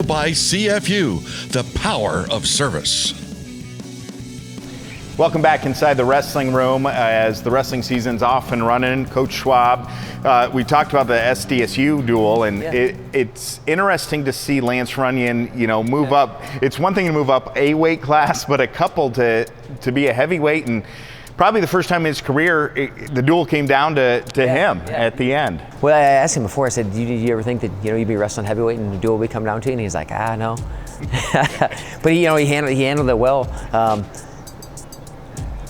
by CFU, the power of service. Welcome back inside the wrestling room as the wrestling season's off and running. Coach Schwab, we talked about the SDSU duel, and it's interesting to see Lance Runyon, move up. It's one thing to move up a weight class, but a couple to be a heavyweight, and probably the first time in his career, the duel came down to him at the end. Well, I asked him before, I said, did you ever think that, you'd be wrestling heavyweight and the duel would come down to you? And he's like, no. But he handled it well.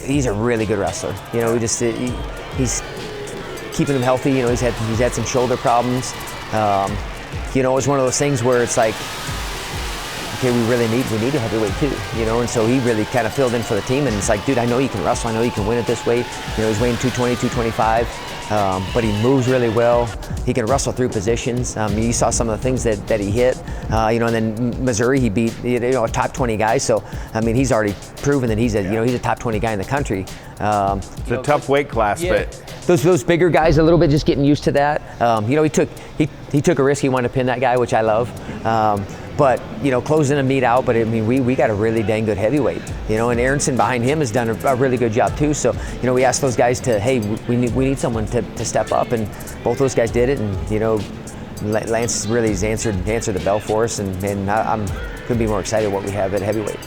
He's a really good wrestler. He's keeping him healthy. He's had some shoulder problems. It was one of those things where it's like, okay, we need a heavyweight too, and so he really kind of filled in for the team, and it's like, dude, I know you can wrestle, I know you can win at this weight. He's weighing 220, 225, but he moves really well. He can wrestle through positions. You saw some of the things that he hit, and then Missouri, he beat, a top 20 guy, so, he's already proven that he's a top 20 guy in the country. It's a tough weight class, but those bigger guys a little bit just getting used to that. He took a risk, he wanted to pin that guy, which I love. But, closing the meet out, but we got a really dang good heavyweight, and Aronson behind him has done a really good job too. So, we asked those guys to, hey, we need someone to step up, and both those guys did it, and, Lance really has answered the bell for us, and I'm couldn't be more excited what we have at heavyweight.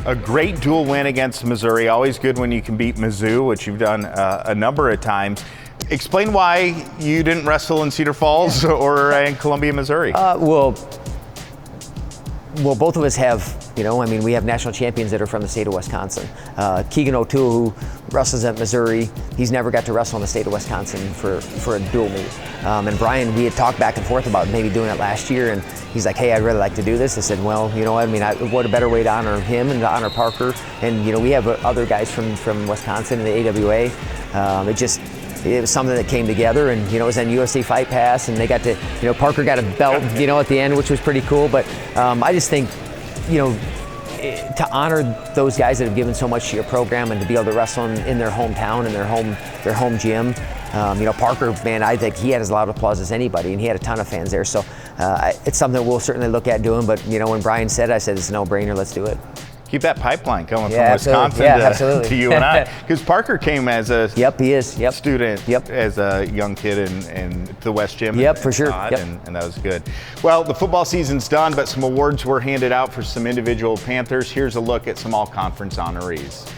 A great dual win against Missouri. Always good when you can beat Mizzou, which you've done a number of times. Explain why you didn't wrestle in Cedar Falls or in Columbia, Missouri. Well, both of us have, we have national champions that are from the state of Wisconsin. Keegan O'Toole, who wrestles at Missouri, he's never got to wrestle in the state of Wisconsin for a dual meet. And Brian, we had talked back and forth about maybe doing it last year, and he's like, hey, I'd really like to do this. I said, well, what a better way to honor him and to honor Parker. And, we have other guys from Wisconsin in the AWA. It was something that came together, and it was on UFC Fight Pass, and they got to, Parker got a belt, at the end, which was pretty cool. But I just think, to honor those guys that have given so much to your program and to be able to wrestle in their hometown and their home gym. Parker, man, I think he had as loud applause as anybody, and he had a ton of fans there. So it's something we'll certainly look at doing. But when Brian said, I said it's a no-brainer. Let's do it. Keep that pipeline coming from Wisconsin to UNI. Because Parker came as a student, as a young kid in the West Gym. For sure. And that was good. Well, the football season's done, but some awards were handed out for some individual Panthers. Here's a look at some all-conference honorees.